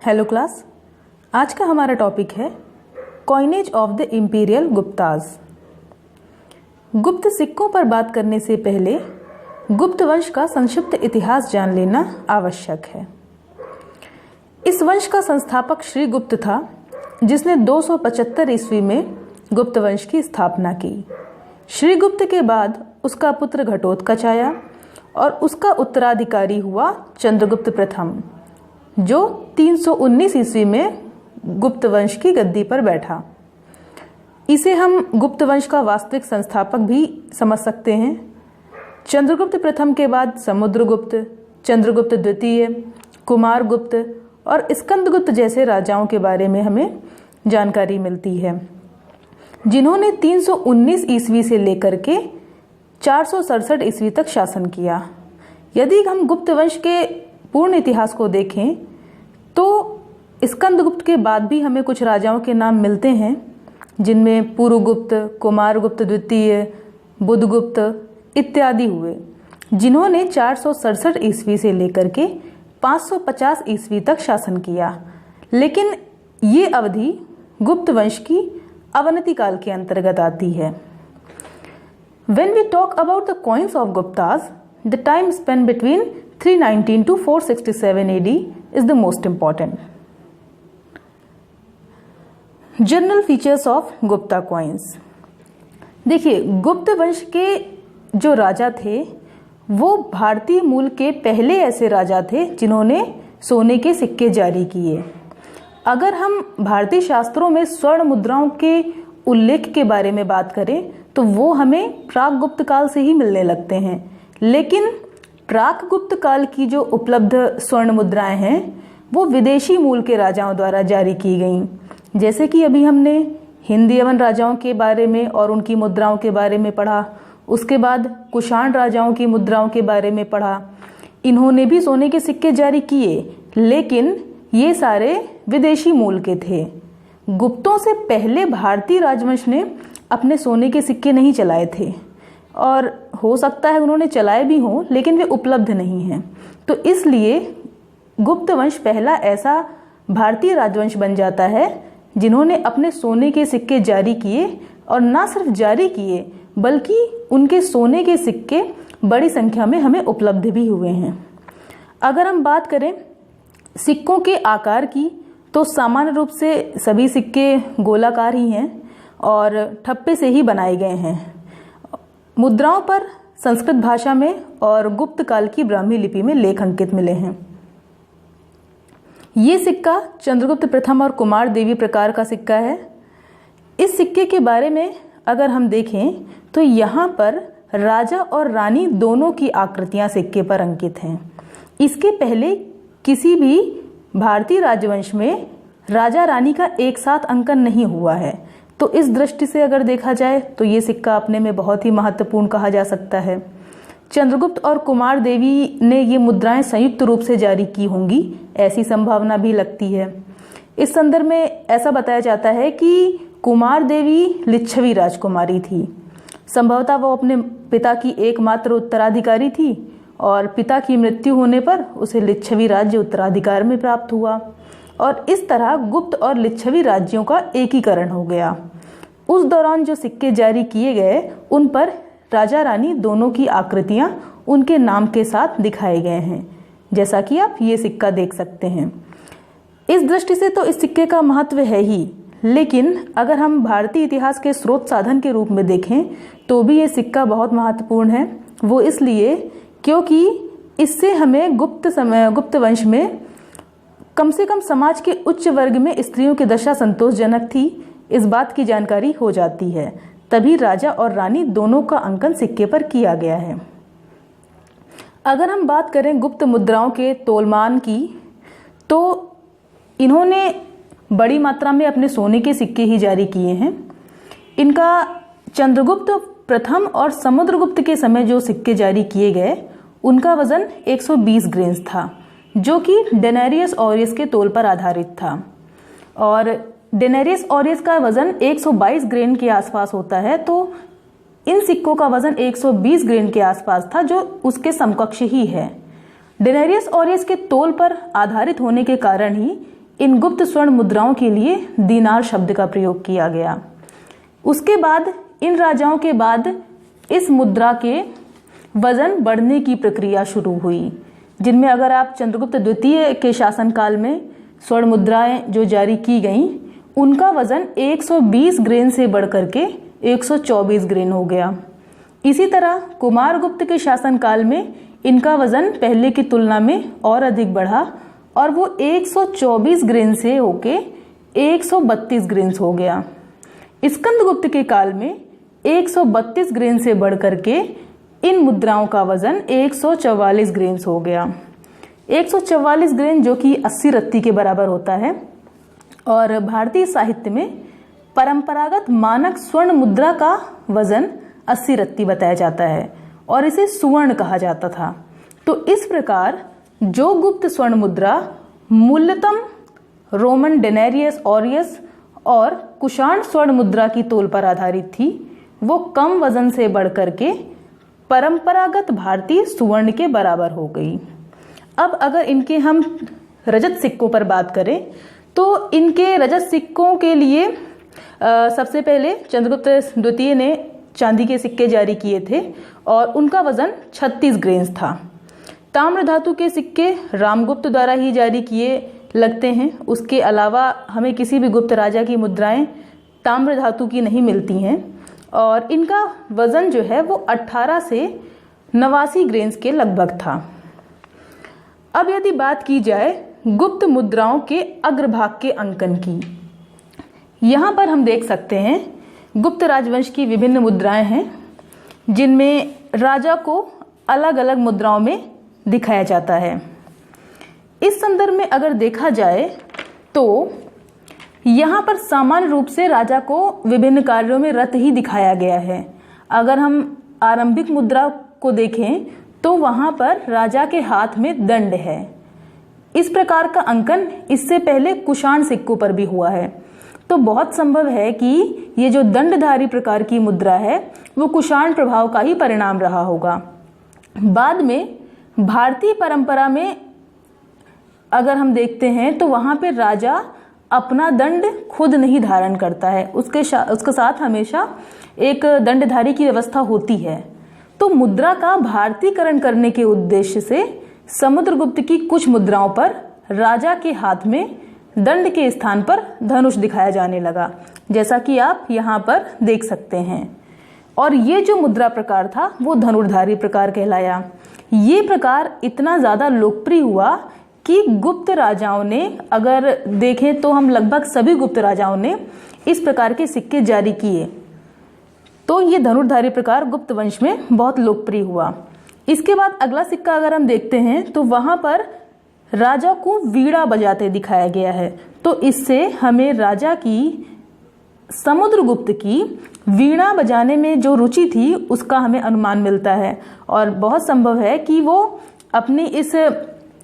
Hello class, आज का हमारा टॉपिक है coinage of the imperial Gupta's. गुप्त सिक्कों पर बात करने से पहले गुप्त वंश का संक्षिप्त इतिहास जान लेना आवश्यक है। इस वंश का संस्थापक श्री गुप्त था, जिसने 275 ईस्वी में गुप्त वंश की स्थापना की। श्री गुप्त के बाद उसका पुत्र घटोत्कच आया और उसका उत्तराधिकारी हुआ चंद्रगुप्त प्रथम, जो 319 ईस्वी में गुप्त वंश की गद्दी पर बैठा। इसे हम गुप्त वंश का वास्तविक संस्थापक भी समझ सकते हैं। चंद्रगुप्त प्रथम के बाद समुद्रगुप्त, चंद्रगुप्त द्वितीय, कुमारगुप्त और स्कंदगुप्त जैसे राजाओं के बारे में हमें जानकारी मिलती है, जिन्होंने 319 ईस्वी से लेकर के 467 ईस्वी तक शासन किया। यदि हम गुप्त वंश के पूर्ण इतिहास को देखें तो स्कंदगुप्त के बाद भी हमें कुछ राजाओं के नाम मिलते हैं, जिनमें पुरुगुप्त, कुमारगुप्त द्वितीय, बुधगुप्त इत्यादि हुए, जिन्होंने 467 ईस्वी से लेकर के 550 ईस्वी तक शासन किया। लेकिन ये अवधि गुप्त वंश की अवनति काल के अंतर्गत आती है। When we talk about the coins of Guptas, the time span between 319 to 467 AD is the most important. General features of Gupta coins. देखिए, गुप्त वंश के जो राजा थे वो भारतीय मूल के पहले ऐसे राजा थे जिन्होंने सोने के सिक्के जारी किए। अगर हम भारतीय शास्त्रों में स्वर्ण मुद्राओं के उल्लेख के बारे में बात करें तो वो हमें प्राक गुप्त काल से ही मिलने लगते हैं। लेकिन प्राक गुप्त काल की जो उपलब्ध स्वर्ण मुद्राएं हैं वो विदेशी मूल के राजाओं द्वारा जारी की गईं। जैसे कि अभी हमने हिंदी यवन राजाओं के बारे में और उनकी मुद्राओं के बारे में पढ़ा, उसके बाद कुषाण राजाओं की मुद्राओं के बारे में पढ़ा। इन्होंने भी सोने के सिक्के जारी किए, लेकिन ये सारे विदेशी मूल के थे। गुप्तों से पहले भारतीय राजवंश ने अपने सोने के सिक्के नहीं चलाए थे, और हो सकता है उन्होंने चलाए भी हों, लेकिन वे उपलब्ध नहीं हैं। तो इसलिए गुप्त वंश पहला ऐसा भारतीय राजवंश बन जाता है जिन्होंने अपने सोने के सिक्के जारी किए, और ना सिर्फ जारी किए बल्कि उनके सोने के सिक्के बड़ी संख्या में हमें उपलब्ध भी हुए हैं। अगर हम बात करें सिक्कों के आकार की तो सामान्य रूप से सभी सिक्के गोलाकार ही हैं और ठप्पे से ही बनाए गए हैं। मुद्राओं पर संस्कृत भाषा में और गुप्त काल की ब्राह्मी लिपि में लेख अंकित मिले हैं। ये सिक्का चंद्रगुप्त प्रथम और कुमार देवी प्रकार का सिक्का है। इस सिक्के के बारे में अगर हम देखें तो यहाँ पर राजा और रानी दोनों की आकृतियां सिक्के पर अंकित हैं। इसके पहले किसी भी भारतीय राजवंश में राजा रानी का एक साथ अंकन नहीं हुआ है। तो इस दृष्टि से अगर देखा जाए तो ये सिक्का अपने में बहुत ही महत्वपूर्ण कहा जा सकता है। चंद्रगुप्त और कुमार देवी ने ये मुद्राएं संयुक्त रूप से जारी की होंगी, ऐसी संभावना भी लगती है। इस संदर्भ में ऐसा बताया जाता है कि कुमार देवी लिच्छवी राजकुमारी थी। संभवतः वो अपने पिता की एकमात्र उत्तराधिकारी थी और पिता की मृत्यु होने पर उसे लिच्छवी राज्य उत्तराधिकार में प्राप्त हुआ, और इस तरह गुप्त और लिच्छवी राज्यों का एकीकरण हो गया। उस दौरान जो सिक्के जारी किए गए उन पर राजा रानी दोनों की आकृतियां उनके नाम के साथ दिखाए गए हैं, जैसा कि आप ये सिक्का देख सकते हैं। इस दृष्टि से तो इस सिक्के का महत्व है ही, लेकिन अगर हम भारतीय इतिहास के स्रोत साधन के रूप में देखें तो भी ये सिक्का बहुत महत्वपूर्ण है। वो इसलिए क्योंकि इससे हमें गुप्त वंश में कम से कम समाज के उच्च वर्ग में स्त्रियों की दशा संतोषजनक थी, इस बात की जानकारी हो जाती है। तभी राजा और रानी दोनों का अंकन सिक्के पर किया गया है। अगर हम बात करें गुप्त मुद्राओं के तोलमान की तो इन्होंने बड़ी मात्रा में अपने सोने के सिक्के ही जारी किए हैं। इनका चंद्रगुप्त प्रथम और समुद्रगुप्त के समय जो सिक्के जारी किए गए उनका वजन 120 ग्रेन्स था, जो कि डेनेरियस ऑरियस के तोल पर आधारित था। और डेनेरियस ऑरियस का वजन 122 ग्रेन के आसपास होता है, तो इन सिक्कों का वजन 120 ग्रेन के आसपास था, जो उसके समकक्ष ही है। डेनेरियस ऑरियस के तोल पर आधारित होने के कारण ही इन गुप्त स्वर्ण मुद्राओं के लिए दीनार शब्द का प्रयोग किया गया। उसके बाद इन राजाओं के बाद इस मुद्रा के वजन बढ़ने की प्रक्रिया शुरू हुई, जिनमें अगर आप चंद्रगुप्त द्वितीय के शासनकाल में स्वर्ण मुद्राएं जो जारी की गईं, उनका वजन 120 ग्रेन से बढ़कर के 124 ग्रेन हो गया। इसी तरह कुमारगुप्त के शासनकाल में इनका वजन पहले की तुलना में और अधिक बढ़ा और वो 124 ग्रेन से होके 132 ग्रेन हो गया। स्कंदगुप्त के काल में 132 ग्रेन से बढ़कर के इन मुद्राओं का वजन 144 ग्रेन हो गया। 144 ग्रेन जो कि 80 रत्ती के बराबर होता है और भारतीय साहित्य में परंपरागत मानक स्वर्ण मुद्रा का वजन 80 रत्ती बताया जाता है और इसे सुवर्ण कहा जाता था। तो इस प्रकार जो गुप्त स्वर्ण मुद्रा मूल्यतम रोमन डेनेरियस ऑरियस और कुषाण स्वर्ण मुद्रा की तौल पर आधारित थी, वो कम वजन से बढ़कर के परंपरागत भारतीय सुवर्ण के बराबर हो गई। अब अगर इनके हम रजत सिक्कों पर बात करें तो इनके रजत सिक्कों के लिए सबसे पहले चंद्रगुप्त द्वितीय ने चांदी के सिक्के जारी किए थे और उनका वजन 36 ग्रेन्स था। ताम्र धातु के सिक्के रामगुप्त द्वारा ही जारी किए लगते हैं। उसके अलावा हमें किसी भी गुप्त राजा की मुद्राएं ताम्र धातु की नहीं मिलती हैं और इनका वजन जो है वो 18 से 89 ग्रेन्स के लगभग था। अब यदि बात की जाए गुप्त मुद्राओं के अग्रभाग के अंकन की, यहाँ पर हम देख सकते हैं गुप्त राजवंश की विभिन्न मुद्राएं हैं जिनमें राजा को अलग अलग मुद्राओं में दिखाया जाता है। इस संदर्भ में अगर देखा जाए तो यहाँ पर सामान्य रूप से राजा को विभिन्न कार्यों में रत ही दिखाया गया है। अगर हम आरंभिक मुद्रा को देखें तो वहाँ पर राजा के हाथ में दंड है। इस प्रकार का अंकन इससे पहले कुषाण सिक्कों पर भी हुआ है, तो बहुत संभव है कि ये जो दंडधारी प्रकार की मुद्रा है वो कुषाण प्रभाव का ही परिणाम रहा होगा। बाद में भारतीय परंपरा में अगर हम देखते हैं तो वहाँ पे राजा अपना दंड खुद नहीं धारण करता है, उसके साथ हमेशा एक दंडधारी की व्यवस्था होती है। तो मुद्रा का भारतीयकरण करने के उद्देश्य से समुद्रगुप्त की कुछ मुद्राओं पर राजा के हाथ में दंड के स्थान पर धनुष दिखाया जाने लगा, जैसा कि आप यहाँ पर देख सकते हैं। और ये जो मुद्रा प्रकार था वो धनुर्धारी प्रकार कहलाया। ये प्रकार इतना ज़्यादा लोकप्रिय हुआ कि गुप्त राजाओं ने, अगर देखें तो हम लगभग सभी गुप्त राजाओं ने इस प्रकार के सिक्के जारी किए, तो ये धनुर्धारी प्रकार गुप्त वंश में बहुत लोकप्रिय हुआ। इसके बाद अगला सिक्का अगर हम देखते हैं तो वहाँ पर राजा को वीणा बजाते दिखाया गया है, तो इससे हमें राजा की, समुद्रगुप्त की वीणा बजाने में जो रुचि थी उसका हमें अनुमान मिलता है और बहुत संभव है कि वो अपनी इस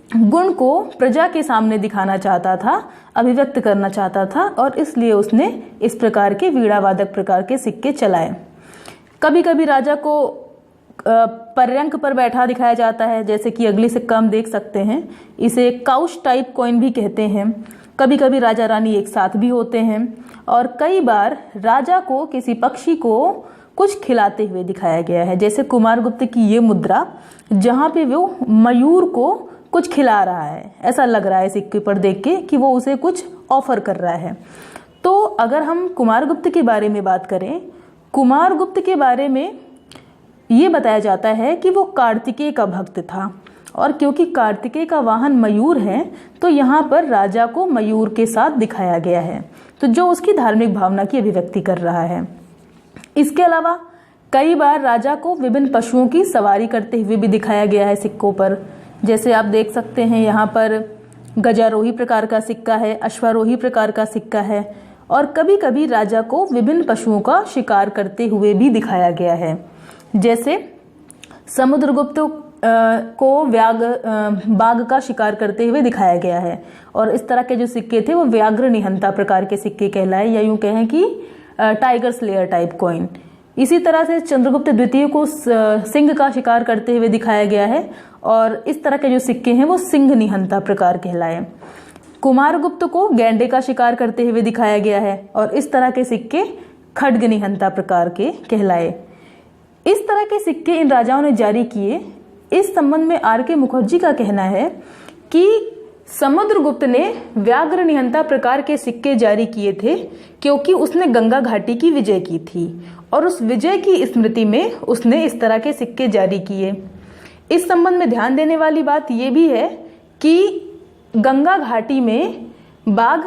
गुण को प्रजा के सामने दिखाना चाहता था, अभिव्यक्त करना चाहता था और इसलिए उसने इस प्रकार के वीणावादक प्रकार के सिक्के चलाए। कभी कभी राजा को पर्यंक पर बैठा दिखाया जाता है, जैसे कि अगली सिक्का हम देख सकते हैं, इसे काउच टाइप कॉइन भी कहते हैं। कभी कभी राजा रानी एक साथ भी होते हैं और कई बार राजा को किसी पक्षी को कुछ खिलाते हुए दिखाया गया है, जैसे कुमारगुप्त की ये मुद्रा जहाँ पे वो मयूर को कुछ खिला रहा है, ऐसा लग रहा है सिक्के पर देख के कि वो उसे कुछ ऑफर कर रहा है। तो अगर हम कुमारगुप्त के बारे में बात करें, कुमारगुप्त के बारे में ये बताया जाता है कि वो कार्तिकेय का भक्त था और क्योंकि कार्तिकेय का वाहन मयूर है तो यहाँ पर राजा को मयूर के साथ दिखाया गया है, तो जो उसकी धार्मिक भावना की अभिव्यक्ति कर रहा है। इसके अलावा कई बार राजा को विभिन्न पशुओं की सवारी करते हुए भी दिखाया गया है सिक्कों पर, जैसे आप देख सकते हैं यहाँ पर गजारोही प्रकार का सिक्का है, अश्वारोही प्रकार का सिक्का है और कभी कभी राजा को विभिन्न पशुओं का शिकार करते हुए भी दिखाया गया है, जैसे समुद्रगुप्त को बाघ का शिकार करते हुए दिखाया गया है और इस तरह के जो सिक्के थे वो व्याघ्र निहंता प्रकार के सिक्के कहलाए, या यूं कहें कि टाइगर स्लेयर टाइप कॉइन। इसी तरह से चंद्रगुप्त द्वितीय को सिंह का शिकार करते हुए दिखाया गया है और इस तरह के जो सिक्के हैं वो सिंह निहंता प्रकार कहलाए। कुमारगुप्त को गैंडे का शिकार करते हुए दिखाया गया है और इस तरह के सिक्के खड्ग निहंता प्रकार के कहलाए। इस तरह के सिक्के इन राजाओं ने जारी किए। इस संबंध में R.K. मुखर्जी का कहना है कि समुद्रगुप्त ने व्याघ्र निहंता प्रकार के सिक्के जारी किए थे क्योंकि उसने गंगा घाटी की विजय की थी और उस विजय की स्मृति में उसने इस तरह के सिक्के जारी किए। इस संबंध में ध्यान देने वाली बात यह भी है कि गंगा घाटी में बाघ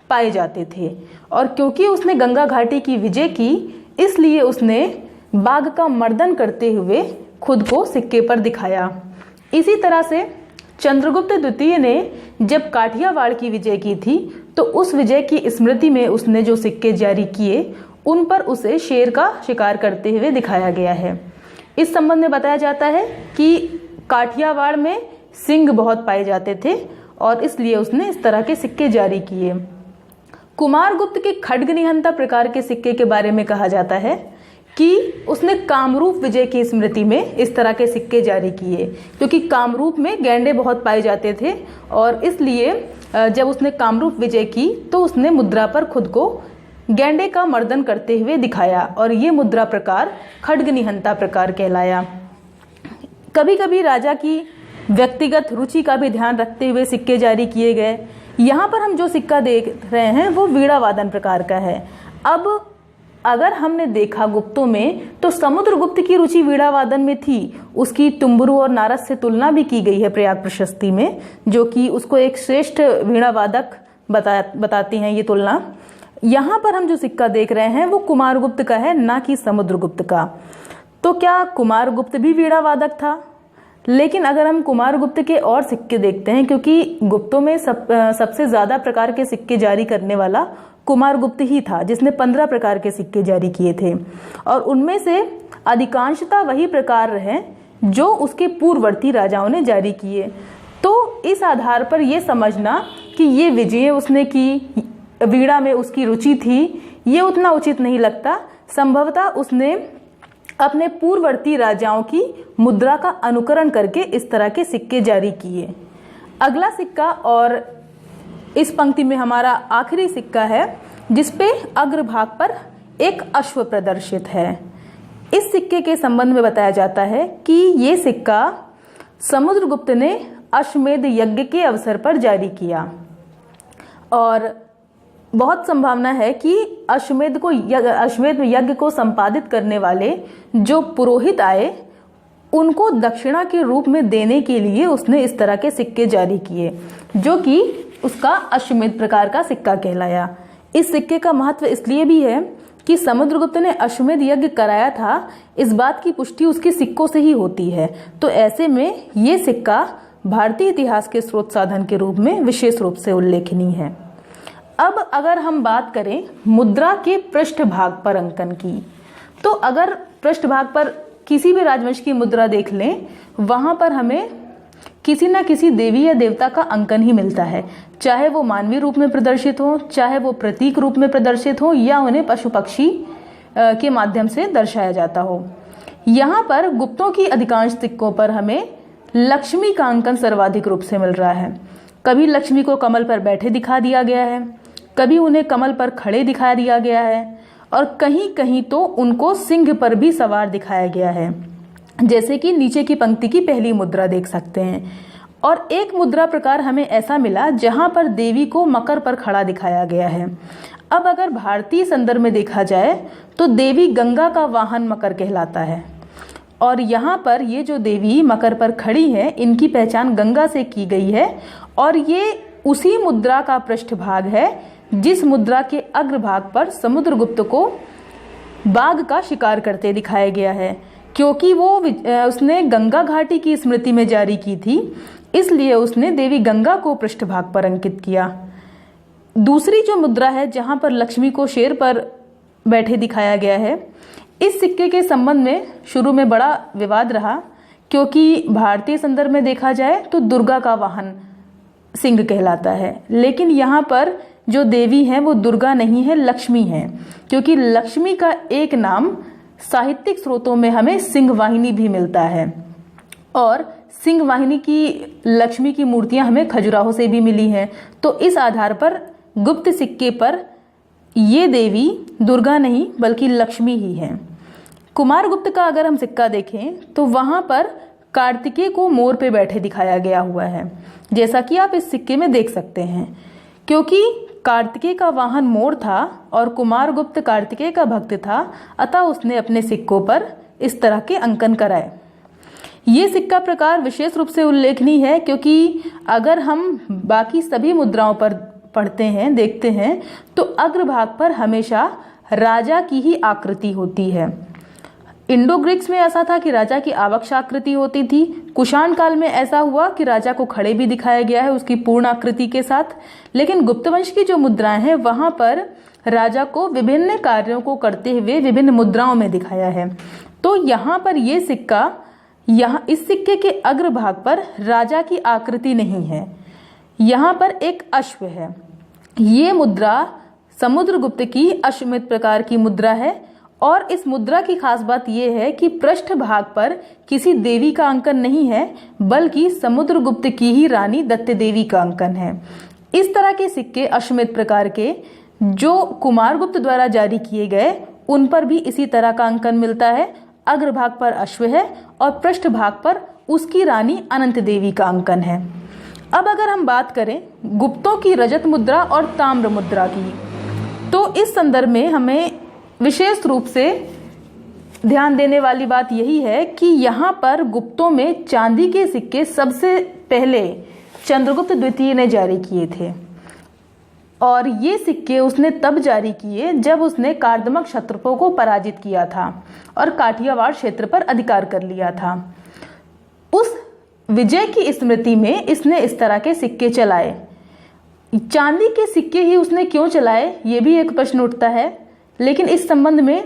पाए जाते थे और क्योंकि उसने गंगा घाटी की विजय की इसलिए उसने बाघ का मर्दन करते हुए खुद को सिक्के पर दिखाया। इसी तरह से चंद्रगुप्त द्वितीय ने जब काठियावाड़ की विजय की थी तो उस विजय की स्मृति में उसने जो सिक्के जारी किए उन पर उसे शेर का शिकार करते हुए दिखाया गया है। इस संबंध में बताया जाता है कि काठियावाड़ में सिंह बहुत पाए जाते थे और इसलिए उसने इस तरह के सिक्के जारी किए। कुमारगुप्त के खड्ग निहंता प्रकार के सिक्के के बारे में कहा जाता है कि उसने कामरूप विजय की स्मृति में इस तरह के सिक्के जारी किए क्योंकि कामरूप में गैंडे बहुत पाए जाते थे और इसलिए जब उसने कामरूप विजय की तो उसने मुद्रा पर खुद को गैंडे का मर्दन करते हुए दिखाया और ये मुद्रा प्रकार खड्ग निहंता प्रकार कहलाया। कभी कभी राजा की व्यक्तिगत रुचि का भी ध्यान रखते हुए सिक्के जारी किए गए। यहाँ पर हम जो सिक्का देख रहे हैं वो वीणा वादन प्रकार का है। अब अगर हमने देखा गुप्तों में तो समुद्रगुप्त की रुचि वीणा वादन में थी। उसकी तुम्बुरु और नारद से तुलना भी की गई है प्रयाग प्रशस्ति में, जो कि उसको एक श्रेष्ठ वीणा वादक बताती हैं ये तुलना। यहाँ पर हम जो सिक्का देख रहे हैं वो कुमारगुप्त का है, ना कि समुद्रगुप्त का। तो क्या कुमारगुप्त भी वीणा वादक था? लेकिन अगर हम कुमारगुप्त के और सिक्के देखते हैं, क्योंकि गुप्तों में सबसे ज्यादा प्रकार के सिक्के जारी करने वाला कुमारगुप्त ही था, जिसने 15 प्रकार के सिक्के जारी किए थे और उनमें से अधिकांशतः वही प्रकार रहे जो उसके पूर्ववर्ती राजाओं ने जारी किए। तो इस आधार पर यह समझना कि ये विजय उसने की, वीणा में उसकी रुचि थी, ये उतना उचित नहीं लगता। संभवतः उसने अपने पूर्ववर्ती राजाओं की मुद्रा का अनुकरण करके इस तरह के सिक्के जारी किए। अगला सिक्का और इस पंक्ति में हमारा आखिरी सिक्का है जिसपे अग्रभाग पर एक अश्व प्रदर्शित है। इस सिक्के के संबंध में बताया जाता है कि ये सिक्का समुद्रगुप्त ने अश्वमेध यज्ञ के अवसर पर जारी किया और बहुत संभावना है कि अश्वमेध यज्ञ को संपादित करने वाले जो पुरोहित आए उनको दक्षिणा के रूप में देने के लिए उसने इस तरह के सिक्के जारी किए, जो कि उसका अश्वमेध प्रकार का सिक्का कहलाया। इस सिक्के का महत्व इसलिए भी है कि समुद्रगुप्त ने अश्वमेध यज्ञ कराया था, इस बात की पुष्टि उसके सिक्कों से ही होती है। तो ऐसे में ये सिक्का भारतीय इतिहास के स्रोत साधन के रूप में विशेष रूप से उल्लेखनीय है। अब अगर हम बात करें मुद्रा के पृष्ठभाग पर अंकन की, तो अगर पृष्ठभाग पर किसी भी राजवंश की मुद्रा देख लें, वहां पर हमें किसी न किसी देवी या देवता का अंकन ही मिलता है, चाहे वो मानवीय रूप में प्रदर्शित हो, चाहे वो प्रतीक रूप में प्रदर्शित हो, या उन्हें पशु पक्षी के माध्यम से दर्शाया जाता हो। यहाँ पर गुप्तों की अधिकांश सिक्कों पर हमें लक्ष्मी का अंकन सर्वाधिक रूप से मिल रहा है। कभी लक्ष्मी को कमल पर बैठे दिखा दिया गया है, कभी उन्हें कमल पर खड़े दिखा दिया गया है और कहीं कहीं तो उनको सिंह पर भी सवार दिखाया गया है, जैसे कि नीचे की पंक्ति की पहली मुद्रा देख सकते हैं। और एक मुद्रा प्रकार हमें ऐसा मिला जहां पर देवी को मकर पर खड़ा दिखाया गया है। अब अगर भारतीय संदर्भ में देखा जाए तो देवी गंगा का वाहन मकर कहलाता है और यहाँ पर ये जो देवी मकर पर खड़ी है इनकी पहचान गंगा से की गई है और ये उसी मुद्रा का पृष्ठभाग है जिस मुद्रा के अग्रभाग पर समुद्रगुप्त को बाघ का शिकार करते दिखाया गया है। क्योंकि वो उसने गंगा घाटी की स्मृति में जारी की थी, इसलिए उसने देवी गंगा को पृष्ठभाग पर अंकित किया। दूसरी जो मुद्रा है जहां पर लक्ष्मी को शेर पर बैठे दिखाया गया है, इस सिक्के के संबंध में शुरू में बड़ा विवाद रहा, क्योंकि भारतीय संदर्भ में देखा जाए तो दुर्गा का वाहन सिंह कहलाता है, लेकिन यहाँ पर जो देवी है वो दुर्गा नहीं है, लक्ष्मी है। क्योंकि लक्ष्मी का एक नाम साहित्यिक स्रोतों में हमें सिंह वाहिनी भी मिलता है और सिंह वाहिनी की लक्ष्मी की मूर्तियां हमें खजुराहो से भी मिली हैं। तो इस आधार पर गुप्त सिक्के पर ये देवी दुर्गा नहीं बल्कि लक्ष्मी ही है। कुमारगुप्त का अगर हम सिक्का देखें तो वहां पर कार्तिकेय को मोर पे बैठे दिखाया गया हुआ है, जैसा कि आप इस सिक्के में देख सकते हैं। क्योंकि कार्तिकेय का वाहन मोर था और कुमारगुप्त कार्तिकेय का भक्त था, अतः उसने अपने सिक्कों पर इस तरह के अंकन कराए। ये सिक्का प्रकार विशेष रूप से उल्लेखनीय है क्योंकि अगर हम बाकी सभी मुद्राओं पर पढ़ते हैं, देखते हैं, तो अग्रभाग पर हमेशा राजा की ही आकृति होती है। इंडो ग्रीक्स में ऐसा था कि राजा की आवक्ष आकृति होती थी। कुषाण काल में ऐसा हुआ कि राजा को खड़े भी दिखाया गया है उसकी पूर्ण आकृति के साथ। लेकिन गुप्त वंश की जो मुद्राएं हैं वहां पर राजा को विभिन्न कार्यों को करते हुए विभिन्न मुद्राओं में दिखाया है। तो यहाँ पर ये सिक्का, यहाँ इस सिक्के के अग्रभाग पर राजा की आकृति नहीं है, यहाँ पर एक अश्व है। ये मुद्रा समुद्रगुप्त की अश्वमेध प्रकार की मुद्रा है और इस मुद्रा की खास बात यह है कि पृष्ठ भाग पर किसी देवी का अंकन नहीं है बल्कि समुद्रगुप्त की ही रानी दत्त देवी का अंकन है। इस तरह के सिक्के अश्वमेध प्रकार के जो कुमारगुप्त द्वारा जारी किए गए उन पर भी इसी तरह का अंकन मिलता है। अग्रभाग पर अश्व है और पृष्ठ भाग पर उसकी रानी अनंत देवी का अंकन है। अब अगर हम बात करें गुप्तों की रजत मुद्रा और ताम्र मुद्रा की, तो इस संदर्भ में हमें विशेष रूप से ध्यान देने वाली बात यही है कि यहाँ पर गुप्तों में चांदी के सिक्के सबसे पहले चंद्रगुप्त द्वितीय ने जारी किए थे और ये सिक्के उसने तब जारी किए जब उसने कार्दमक क्षत्रपों को पराजित किया था और काठियावाड़ क्षेत्र पर अधिकार कर लिया था। उस विजय की स्मृति में इसने इस तरह के सिक्के चलाए। चांदी के सिक्के ही उसने क्यों चलाए, ये भी एक प्रश्न उठता है। लेकिन इस संबंध में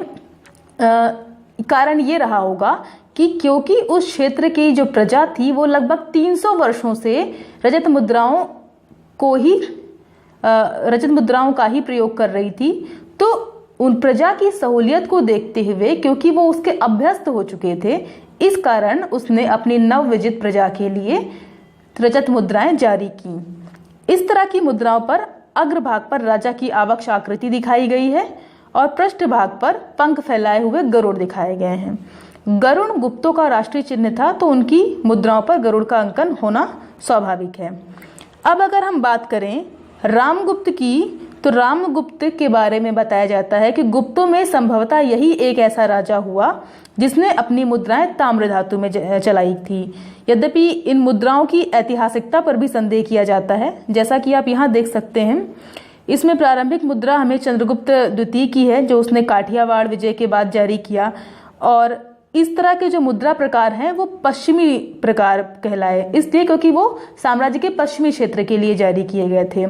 कारण ये रहा होगा कि क्योंकि उस क्षेत्र की जो प्रजा थी वो लगभग 300 वर्षों से रजत मुद्राओं का ही प्रयोग कर रही थी, तो उन प्रजा की सहूलियत को देखते हुए, क्योंकि वो उसके अभ्यस्त हो चुके थे, इस कारण उसने अपनी नवविजित प्रजा के लिए रजत मुद्राएं जारी की। इस तरह की मुद्राओं पर अग्रभाग पर राजा की आवक्ष आकृति दिखाई गई है और पृष्ठ भाग पर पंख फैलाए हुए गरुड़ दिखाए गए हैं। गरुड़ गुप्तों का राष्ट्रीय चिन्ह था, तो उनकी मुद्राओं पर गरुड़ का अंकन होना स्वाभाविक है। अब अगर हम बात करें रामगुप्त की, तो रामगुप्त के बारे में बताया जाता है कि गुप्तों में संभवतः यही एक ऐसा राजा हुआ जिसने अपनी मुद्राएं ताम्र धातु में चलाई थी। यद्यपि इन मुद्राओं की ऐतिहासिकता पर भी संदेह किया जाता है, जैसा कि आप यहाँ देख सकते हैं। इसमें प्रारंभिक मुद्रा हमें चंद्रगुप्त द्वितीय की है जो उसने काठियावाड़ विजय के बाद जारी किया, और इस तरह के जो मुद्रा प्रकार हैं वो पश्चिमी प्रकार कहलाए, इसलिए क्योंकि वो साम्राज्य के पश्चिमी क्षेत्र के लिए जारी किए गए थे।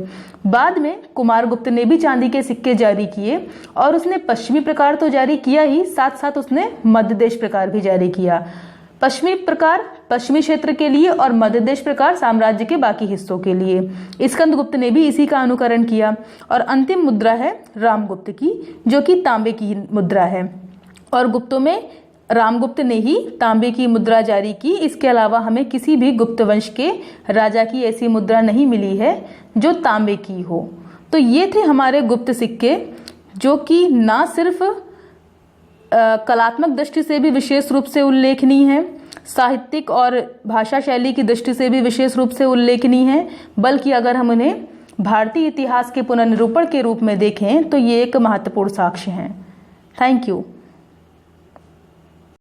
बाद में कुमारगुप्त ने भी चांदी के सिक्के जारी किए और उसने पश्चिमी प्रकार तो जारी किया ही, साथ साथ उसने मध्य देश प्रकार भी जारी किया। पश्चिमी प्रकार पश्चिमी क्षेत्र के लिए और मध्य देश प्रकार साम्राज्य के बाकी हिस्सों के लिए। स्कंदगुप्त ने भी इसी का अनुकरण किया। और अंतिम मुद्रा है रामगुप्त की, जो कि तांबे की मुद्रा है, और गुप्तों में रामगुप्त ने ही तांबे की मुद्रा जारी की। इसके अलावा हमें किसी भी गुप्त वंश के राजा की ऐसी मुद्रा नहीं मिली है जो तांबे की हो। तो ये थे हमारे गुप्त सिक्के, जो कि ना सिर्फ कलात्मक दृष्टि से भी विशेष रूप से उल्लेखनीय है, साहित्यिक और भाषा शैली की दृष्टि से भी विशेष रूप से उल्लेखनीय है, बल्कि अगर हम उन्हें भारतीय इतिहास के पुनर्निरूपण के रूप में देखें तो ये एक महत्वपूर्ण साक्ष्य हैं। Thank you.